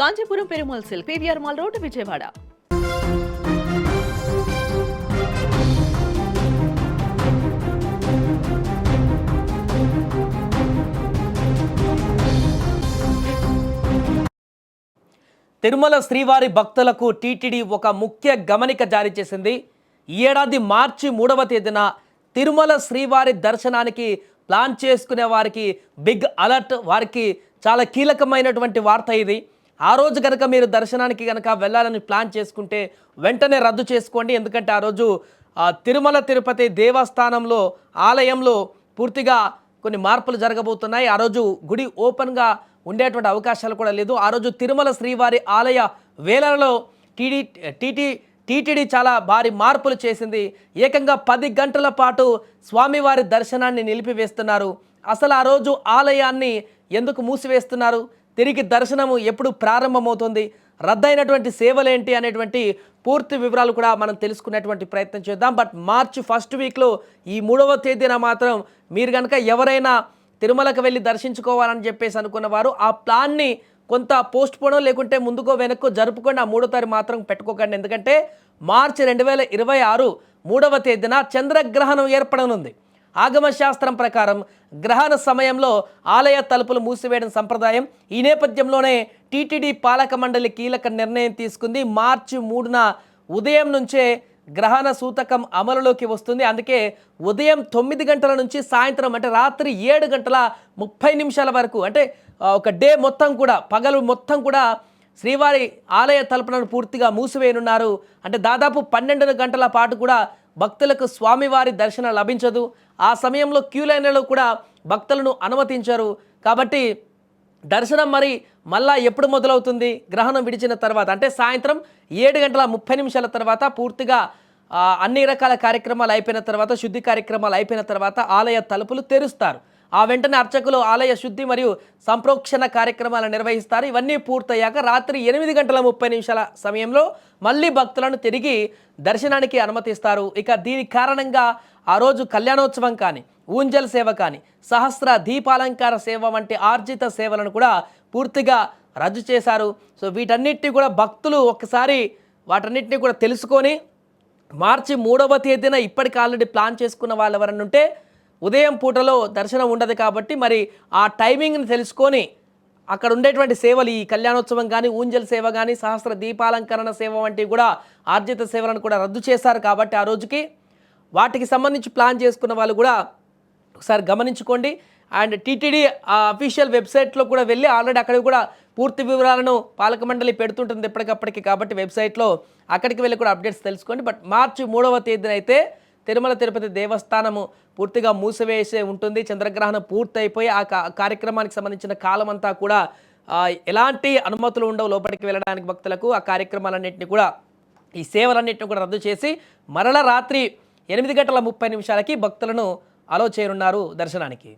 Kanchipuram Perumal silk PVR mall road Vijayawada. Tirumala శ్రీవారి భక్తులకు TTD ఒక ముఖ్య గమనిక జారీ చేసింది. ఈ ఏడాది మార్చి 3వ తేదీన తిరుమల శ్రీవారి దర్శనానికి ప్లాన్ చేసుకునే వారికి బిగ్ అలర్ట్, వారికి చాలా కీలకమైనటువంటి వార్త ఇది. ఆ రోజు కనుక మీరు దర్శనానికి కనుక వెళ్ళాలని ప్లాన్ చేసుకుంటే వెంటనే రద్దు చేసుకోండి. ఎందుకంటే ఆ రోజు తిరుమల తిరుపతి దేవస్థానంలో ఆలయంలో పూర్తిగా కొన్ని మార్పులు జరగబోతున్నాయి. ఆ రోజు గుడి ఓపెన్గా ఉండేటువంటి అవకాశాలు కూడా లేదు. ఆ రోజు తిరుమల శ్రీవారి ఆలయ వేళలలో టీటీడీ చాలా భారీ మార్పులు చేసింది. ఏకంగా 10 గంటల పాటు స్వామివారి దర్శనాన్ని నిలిపివేస్తున్నారు. అసలు ఆ రోజు ఆలయాన్ని ఎందుకు మూసివేస్తున్నారు, తిరిగి దర్శనము ఎప్పుడు ప్రారంభమవుతుంది, రద్దయినటువంటి సేవలేంటి అనేటువంటి పూర్తి వివరాలు కూడా మనం తెలుసుకునేటువంటి ప్రయత్నం చేద్దాం. బట్ మార్చి ఫస్ట్ వీక్లో ఈ 3వ తేదీన మాత్రం మీరు కనుక ఎవరైనా తిరుమలకు వెళ్ళి దర్శించుకోవాలని చెప్పేసి అనుకున్న వారు ఆ ప్లాన్ని కొంత పోస్ట్ పోనో లేకుంటే ముందుకో వెనక్కో జరుపుకొని ఆ 3వ తారీఖు మాత్రం పెట్టుకోకండి. ఎందుకంటే మార్చి 2026 3వ తేదీన చంద్రగ్రహణం ఏర్పడనుంది. ఆగమ శాస్త్రం ప్రకారం గ్రహణ సమయంలో ఆలయ తలుపులు మూసివేయడం సంప్రదాయం. ఈ నేపథ్యంలోనే టీటీడీ పాలక మండలి కీలక నిర్ణయం తీసుకుంది. మార్చి 3న ఉదయం నుంచే గ్రహణ సూతకం అమలులోకి వస్తుంది. అందుకే ఉదయం 9 గంటల నుంచి సాయంత్రం అంటే రాత్రి 7 గంటల 30 నిమిషాల వరకు, అంటే ఒక డే మొత్తం కూడా, పగలు మొత్తం కూడా శ్రీవారి ఆలయ తలుపులను పూర్తిగా మూసివేయనున్నారు. అంటే దాదాపు 12 గంటల పాటు కూడా భక్తులకు స్వామివారి దర్శనం లభించదు. ఆ సమయంలో క్యూ లైన్లలో కూడా భక్తులను అనుమతించరు. కాబట్టి దర్శనం మరి మళ్ళా ఎప్పుడు మొదలవుతుంది? గ్రహణం విడిచిన తర్వాత, అంటే సాయంత్రం 7 గంటల 30 నిమిషాల తర్వాత పూర్తిగా అన్ని రకాల కార్యక్రమాలు అయిపోయిన తర్వాత, శుద్ధి కార్యక్రమాలు అయిపోయిన తర్వాత ఆలయ తలుపులు తెరుస్తారు. ఆ వెంటనే అర్చకులు ఆలయ శుద్ధి మరియు సంప్రోక్షణ కార్యక్రమాలు నిర్వహిస్తారు. ఇవన్నీ పూర్తయ్యాక రాత్రి 8 గంటల 30 నిమిషాల సమయంలో మళ్ళీ భక్తులను తిరిగి దర్శనానికి అనుమతిస్తారు. ఇక దీని కారణంగా ఆ రోజు కళ్యాణోత్సవం కానీ, ఊంజల్ సేవ కానీ, సహస్ర దీపాలంకార సేవ వంటి ఆర్జిత సేవలను కూడా పూర్తిగా రద్దు చేశారు. సో వీటన్నిటిని కూడా భక్తులు ఒక్కసారి వాటన్నిటిని కూడా తెలుసుకొని మార్చి 3వ తేదీన ఇప్పటికి ఆల్రెడీ ప్లాన్ చేసుకున్న వాళ్ళు ఎవరన్నా ఉంటే ఉదయం పూటలో దర్శనం ఉండదు కాబట్టి మరి ఆ టైమింగ్ని తెలుసుకొని అక్కడ ఉండేటువంటి సేవలు, ఈ కళ్యాణోత్సవం కానీ, ఊంజల్ సేవ కానీ, సహస్ర దీపాలంకరణ సేవ వంటివి కూడా ఆర్జిత సేవలను కూడా రద్దు చేశారు. కాబట్టి ఆ రోజుకి వాటికి సంబంధించి ప్లాన్ చేసుకున్న వాళ్ళు కూడా ఒకసారి గమనించుకోండి. అండ్ టీటీడీ అఫీషియల్ వెబ్సైట్లో కూడా వెళ్ళి ఆల్రెడీ అక్కడికి కూడా పూర్తి వివరాలను పాలక మండలి పెడుతుంటుంది ఎప్పటికప్పటికి. కాబట్టి వెబ్సైట్లో అక్కడికి వెళ్ళి కూడా అప్డేట్స్ తెలుసుకోండి. బట్ మార్చి 3వ తేదీన అయితే తిరుమల తిరుపతి దేవస్థానము పూర్తిగా మూసివేసే ఉంటుంది. చంద్రగ్రహణం పూర్తయిపోయి ఆ కార్యక్రమానికి సంబంధించిన కాలం అంతా కూడా ఎలాంటి అనుమతులు ఉండవు లోపలికి వెళ్ళడానికి భక్తులకు. ఆ కార్యక్రమాలన్నింటినీ కూడా, ఈ సేవలన్నింటినీ కూడా రద్దు చేసి మరల రాత్రి 8 గంటల 30 నిమిషాలకి భక్తులను అలో చేయనున్నారు దర్శనానికి.